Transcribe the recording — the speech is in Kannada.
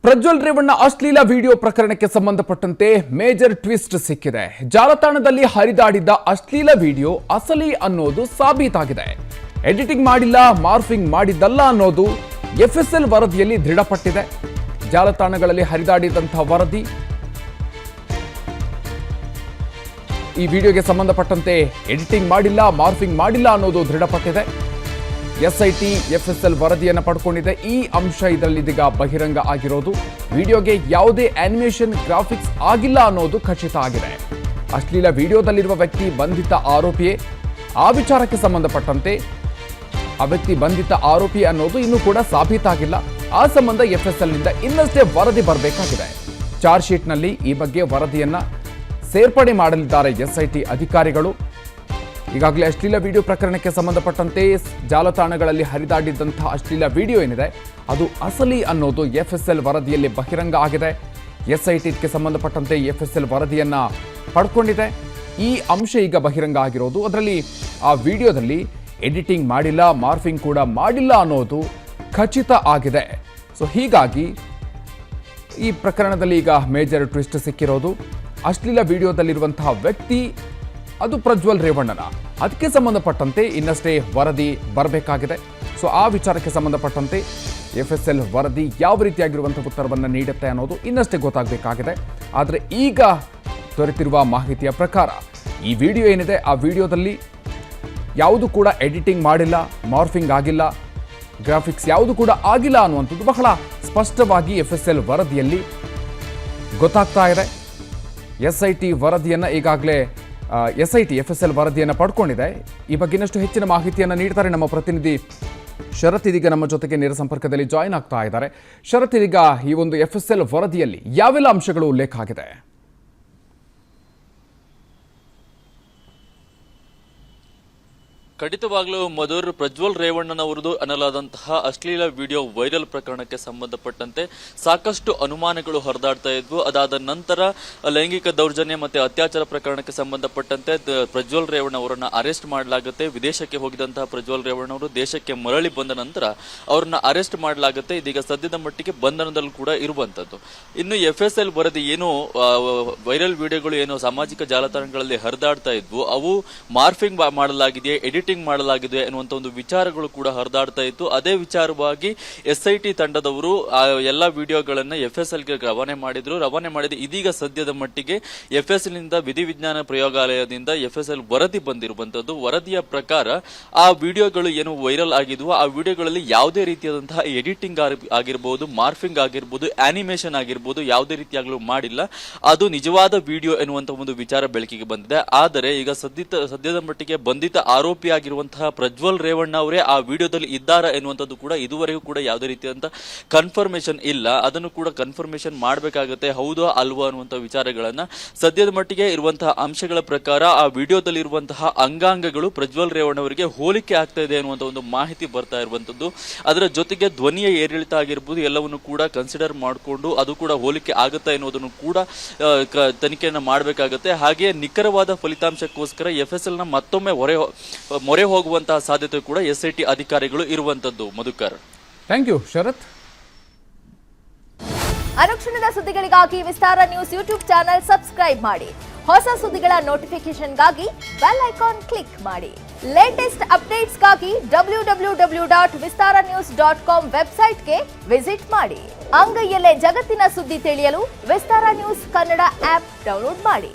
ಪ್ರಜ್ವಲ್ ರೇವಣ್ಣ ಅಶ್ಲೀಲ ವಿಡಿಯೋ ಪ್ರಕರಣಕ್ಕೆ ಸಂಬಂಧಪಟ್ಟಂತೆ ಮೇಜರ್ ಟ್ವಿಸ್ಟ್ ಸಿಕ್ಕಿದೆ. ಜಾಲತಾಣದಲ್ಲಿ ಹರಿದಾಡಿದ್ದ ಅಶ್ಲೀಲ ವಿಡಿಯೋ ಅಸಲಿ ಅನ್ನೋದು ಸಾಬೀತಾಗಿದೆ. ಎಡಿಟಿಂಗ್ ಮಾಡಿಲ್ಲ, ಮಾರ್ಫಿಂಗ್ ಮಾಡಿದ್ದಲ್ಲ ಅನ್ನೋದು ಎಫ್ಎಸ್ಎಲ್ ವರದಿಯಲ್ಲಿ ದೃಢಪಟ್ಟಿದೆ. ಜಾಲತಾಣಗಳಲ್ಲಿ ಹರಿದಾಡಿದಂತಹ ವರದಿ ಈ ವಿಡಿಯೋಗೆ ಸಂಬಂಧಪಟ್ಟಂತೆ ಎಡಿಟಿಂಗ್ ಮಾಡಿಲ್ಲ, ಮಾರ್ಫಿಂಗ್ ಮಾಡಿಲ್ಲ ಅನ್ನೋದು ದೃಢಪಟ್ಟಿದೆ. ಎಸ್ಐಟಿ ಎಫ್ಎಸ್ಎಲ್ ವರದಿಯನ್ನು ಪಡ್ಕೊಂಡಿದೆ. ಈ ಅಂಶ ಇದರಲ್ಲಿದೀಗ ಬಹಿರಂಗ ಆಗಿರೋದು. ವಿಡಿಯೋಗೆ ಯಾವುದೇ ಆನಿಮೇಷನ್, ಗ್ರಾಫಿಕ್ಸ್ ಆಗಿಲ್ಲ ಅನ್ನೋದು ಖಚಿತ ಆಗಿದೆ. ಅಶ್ಲೀಲ ವಿಡಿಯೋದಲ್ಲಿರುವ ವ್ಯಕ್ತಿ ಬಂಧಿತ ಆರೋಪಿಯೇ. ಆ ವಿಚಾರಕ್ಕೆ ಸಂಬಂಧಪಟ್ಟಂತೆ ಆ ವ್ಯಕ್ತಿ ಬಂಧಿತ ಆರೋಪಿ ಅನ್ನೋದು ಇನ್ನೂ ಕೂಡ ಸಾಬೀತಾಗಿಲ್ಲ. ಆ ಸಂಬಂಧ ಎಫ್ಎಸ್ಎಲ್ನಿಂದ ಇನ್ನಷ್ಟೇ ವರದಿ ಬರಬೇಕಾಗಿದೆ. ಚಾರ್ಜ್ ಶೀಟ್ನಲ್ಲಿ ಈ ಬಗ್ಗೆ ವರದಿಯನ್ನ ಸೇರ್ಪಡೆ ಮಾಡಲಿದ್ದಾರೆ ಎಸ್ಐಟಿ ಅಧಿಕಾರಿಗಳು. ಈಗಾಗಲೇ ಅಶ್ಲೀಲ ವಿಡಿಯೋ ಪ್ರಕರಣಕ್ಕೆ ಸಂಬಂಧಪಟ್ಟಂತೆ ಜಾಲತಾಣಗಳಲ್ಲಿ ಹರಿದಾಡಿದ್ದಂತಹ ಅಶ್ಲೀಲ ವಿಡಿಯೋ ಏನಿದೆ ಅದು ಅಸಲಿ ಅನ್ನೋದು ಎಫ್ಎಸ್ಎಲ್ ವರದಿಯಲ್ಲಿ ಬಹಿರಂಗ ಆಗಿದೆ. ಎಸ್ಐಟಿಗೆ ಸಂಬಂಧಪಟ್ಟಂತೆ ಎಫ್ಎಸ್ಎಲ್ ವರದಿಯನ್ನ ಪಡ್ಕೊಂಡಿದೆ. ಈ ಅಂಶ ಈಗ ಬಹಿರಂಗ ಆಗಿರೋದು. ಅದರಲ್ಲಿ ಆ ವಿಡಿಯೋದಲ್ಲಿ ಎಡಿಟಿಂಗ್ ಮಾಡಿಲ್ಲ, ಮಾರ್ಫಿಂಗ್ ಕೂಡ ಮಾಡಿಲ್ಲ ಅನ್ನೋದು ಖಚಿತ ಆಗಿದೆ. ಸೊ ಹೀಗಾಗಿ ಈ ಪ್ರಕರಣದಲ್ಲಿ ಈಗ ಮೇಜರ್ ಟ್ವಿಸ್ಟ್ ಸಿಕ್ಕಿರೋದು. ಅಶ್ಲೀಲ ವಿಡಿಯೋದಲ್ಲಿರುವಂತಹ ವ್ಯಕ್ತಿ ಅದು ಪ್ರಜ್ವಲ್ ರೇವಣ್ಣನ. ಅದಕ್ಕೆ ಸಂಬಂಧಪಟ್ಟಂತೆ ಇನ್ನಷ್ಟೇ ವರದಿ ಬರಬೇಕಾಗಿದೆ. ಸೊ ಆ ವಿಚಾರಕ್ಕೆ ಸಂಬಂಧಪಟ್ಟಂತೆ ಎಫ್ಎಸ್ಎಲ್ ವರದಿ ಯಾವ ರೀತಿಯಾಗಿರುವಂಥ ಉತ್ತರವನ್ನು ನೀಡುತ್ತೆ ಅನ್ನೋದು ಇನ್ನಷ್ಟೇ ಗೊತ್ತಾಗಬೇಕಾಗಿದೆ. ಆದರೆ ಈಗ ದೊರೆತಿರುವ ಮಾಹಿತಿಯ ಪ್ರಕಾರ ಈ ವಿಡಿಯೋ ಏನಿದೆ ಆ ವಿಡಿಯೋದಲ್ಲಿ ಯಾವುದು ಕೂಡ ಎಡಿಟಿಂಗ್ ಮಾಡಿಲ್ಲ, ಮಾರ್ಫಿಂಗ್ ಆಗಿಲ್ಲ, ಗ್ರಾಫಿಕ್ಸ್ ಯಾವುದು ಕೂಡ ಆಗಿಲ್ಲ ಅನ್ನುವಂಥದ್ದು ಬಹಳ ಸ್ಪಷ್ಟವಾಗಿ ಎಫ್ಎಸ್ಎಲ್ ವರದಿಯಲ್ಲಿ ಗೊತ್ತಾಗ್ತಾ ಇದೆ. ಎಸ್ಐಟಿ ವರದಿಯನ್ನು ಈಗಾಗಲೇ ಎಸ್ಐಟಿ ಎಫ್ಎಸ್ಎಲ್ ವರದಿಯನ್ನು ಪಡ್ಕೊಂಡಿದೆ. ಈ ಬಗ್ಗೆ ಇನ್ನಷ್ಟು ಹೆಚ್ಚಿನ ಮಾಹಿತಿಯನ್ನು ನೀಡ್ತಾರೆ ನಮ್ಮ ಪ್ರತಿನಿಧಿ ಶರತ್. ಇದೀಗ ನಮ್ಮ ಜೊತೆಗೆ ನೇರ ಸಂಪರ್ಕದಲ್ಲಿ ಜಾಯಿನ್ ಆಗ್ತಾ ಇದ್ದಾರೆ. ಶರತ್, ಇದೀಗ ಈ ಒಂದು ಎಫ್ಎಸ್ಎಲ್ ವರದಿಯಲ್ಲಿ ಯಾವೆಲ್ಲ ಅಂಶಗಳು ಉಲ್ಲೇಖ ಆಗಿದೆ? ಖಂಡಿತವಾಗ್ಲೂ ಮಧುರ್, ಪ್ರಜ್ವಲ್ ರೇವಣ್ಣನವರದು ಅನ್ನಲಾದಂತಹ ಅಶ್ಲೀಲ ವಿಡಿಯೋ ವೈರಲ್ ಪ್ರಕರಣಕ್ಕೆ ಸಂಬಂಧಪಟ್ಟಂತೆ ಸಾಕಷ್ಟು ಅನುಮಾನಗಳು ಹರಿದಾಡ್ತಾ ಇದ್ವು. ಅದಾದ ನಂತರ ಲೈಂಗಿಕ ದೌರ್ಜನ್ಯ ಮತ್ತೆ ಅತ್ಯಾಚಾರ ಪ್ರಕರಣಕ್ಕೆ ಸಂಬಂಧಪಟ್ಟಂತೆ ಪ್ರಜ್ವಲ್ ರೇವಣ್ಣ ಅವರನ್ನ ಅರೆಸ್ಟ್ ಮಾಡಲಾಗುತ್ತೆ. ವಿದೇಶಕ್ಕೆ ಹೋಗಿದಂತಹ ಪ್ರಜ್ವಲ್ ರೇವಣ್ಣ ಅವರು ದೇಶಕ್ಕೆ ಮರಳಿ ಬಂದ ನಂತರ ಅವರನ್ನ ಅರೆಸ್ಟ್ ಮಾಡಲಾಗುತ್ತೆ. ಇದೀಗ ಸದ್ಯದ ಮಟ್ಟಿಗೆ ಬಂಧನದಲ್ಲಿ ಕೂಡ ಇರುವಂತದ್ದು. ಇನ್ನು ಎಫ್ಎಸ್ಎಲ್ ವರದಿ ಏನು ವೈರಲ್ ವಿಡಿಯೋಗಳು ಏನು ಸಾಮಾಜಿಕ ಜಾಲತಾಣಗಳಲ್ಲಿ ಹರಿದಾಡ್ತಾ ಇದ್ವು, ಅವು ಮಾರ್ಫಿಂಗ್ ಮಾಡಲಾಗಿದೆಯೇ, ಎಡಿಟಿಂಗ್ ಮಾಡಲಾಗಿದೆ ಎನ್ನುವಂತ ಒಂದು ವಿಚಾರಗಳು ಕೂಡ ಹರಿದಾಡ್ತಾ ಇತ್ತು. ಅದೇ ವಿಚಾರವಾಗಿ ಎಸ್ಐಟಿ ತಂಡದವರು ಎಲ್ಲಾ ವಿಡಿಯೋಗಳನ್ನ ಎಫ್ಎಸ್ಎಲ್ಗೆ ರವಾನೆ ಮಾಡಿದ ಇದೀಗ ಸದ್ಯದ ಮಟ್ಟಿಗೆ ಎಫ್ಎಸ್ಎಲ್ ನಿಂದ ವಿಧಿವಿಜ್ಞಾನ ಪ್ರಯೋಗಾಲಯದಿಂದ ಎಫ್ಎಸ್ಎಲ್ ವರದಿ ಬಂದಿರುವಂತದ್ದು. ವರದಿಯ ಪ್ರಕಾರ ಆ ವಿಡಿಯೋಗಳು ಏನು ವೈರಲ್ ಆಗಿದ್ವು ಆ ವಿಡಿಯೋಗಳಲ್ಲಿ ಯಾವುದೇ ರೀತಿಯಾದಂತಹ ಎಡಿಟಿಂಗ್ ಆಗಿರಬಹುದು, ಮಾರ್ಫಿಂಗ್ ಆಗಿರಬಹುದು, ಆನಿಮೇಷನ್ ಆಗಿರಬಹುದು, ಯಾವುದೇ ರೀತಿಯಾಗಲೂ ಮಾಡಿಲ್ಲ. ಅದು ನಿಜವಾದ ವಿಡಿಯೋ ಎನ್ನುವಂತ ಒಂದು ವಿಚಾರ ಬೆಳಕಿಗೆ ಬಂದಿದೆ. ಆದರೆ ಈಗ ಸದ್ಯದ ಮಟ್ಟಿಗೆ ಬಂಧಿತ ಆರೋಪಿ ಆಗಿರುವಂತಹ ಪ್ರಜ್ವಲ್ ರೇವಣ್ಣ ಅವರೇ ಆ ವಿಡಿಯೋದಲ್ಲಿ ಇದ್ದಾರಾ ಎನ್ನುವಂಥದ್ದು ಕೂಡ ಇದುವರೆಗೂ ಕೂಡ ಯಾವುದೇ ರೀತಿಯಾದಂತಹ ಕನ್ಫರ್ಮೇಶನ್ ಇಲ್ಲ. ಅದನ್ನು ಕೂಡ ಕನ್ಫರ್ಮೇಶನ್ ಮಾಡಬೇಕಾಗುತ್ತೆ, ಹೌದೋ ಅಲ್ವೋ ಅನ್ನುವಂಥ ವಿಚಾರಗಳನ್ನ. ಸದ್ಯದ ಮಟ್ಟಿಗೆ ಇರುವಂತಹ ಅಂಶಗಳ ಪ್ರಕಾರ ಆ ವಿಡಿಯೋದಲ್ಲಿ ಇರುವಂತಹ ಅಂಗಾಂಗಗಳು ಪ್ರಜ್ವಲ್ ರೇವಣ್ಣ ಅವರಿಗೆ ಹೋಲಿಕೆ ಆಗ್ತಾ ಇದೆ ಅನ್ನುವಂಥ ಒಂದು ಮಾಹಿತಿ ಬರ್ತಾ ಇರುವಂತದ್ದು. ಅದರ ಜೊತೆಗೆ ಧ್ವನಿಯ ಏರಿಳಿತ ಆಗಿರ್ಬೋದು ಎಲ್ಲವನ್ನು ಕೂಡ ಕನ್ಸಿಡರ್ ಮಾಡಿಕೊಂಡು ಅದು ಕೂಡ ಹೋಲಿಕೆ ಆಗುತ್ತಾ ಎನ್ನುವುದನ್ನು ಕೂಡ ತನಿಖೆಯನ್ನು ಮಾಡಬೇಕಾಗುತ್ತೆ. ಹಾಗೆ ನಿಖರವಾದ ಫಲಿತಾಂಶಕ್ಕೋಸ್ಕರ ಎಫ್ಎಸ್ಎಲ್ ನ ಮತ್ತೊಮ್ಮೆ ಮೊರೆ ಹೋಗುವಂತಹ ಸಾಧ್ಯತೆ ಕೂಡ ಎಸ್ಐಟಿ ಅಧಿಕಾರಿಗಳು ಇರುವಂತದ್ದು. ಮಧುಕರ್, ಥ್ಯಾಂಕ್ ಯು ಶರತ್. ಅನುಕ್ಷಣದ ಸುದ್ದಿಗಳಿಗಾಗಿ ವಿಸ್ತಾರ ನ್ಯೂಸ್ ಯೂಟ್ಯೂಬ್ ಚಾನೆಲ್ ಸಬ್ಸ್ಕ್ರೈಬ್ ಮಾಡಿ. ಹೊಸ ಸುದ್ದಿಗಳ ನೋಟಿಫಿಕೇಶನ್ಗಾಗಿ ಬೆಲ್ ಐಕಾನ್ ಕ್ಲಿಕ್ ಮಾಡಿ. ಲೇಟೆಸ್ಟ್ ಅಪ್ಡೇಟ್ಸ್ಗಾಗಿ www.vistaranews.com ವೆಬ್ಸೈಟ್ಗೆ ವಿಸಿಟ್ ಮಾಡಿ. ಅಂಗೈಯಲ್ಲೇ ಜಗತ್ತಿನ ಸುದ್ದಿ ತಿಳಿಯಲು ವಿಸ್ತಾರ ನ್ಯೂಸ್ ಕನ್ನಡ ಆಪ್ ಡೌನ್ಲೋಡ್ ಮಾಡಿ.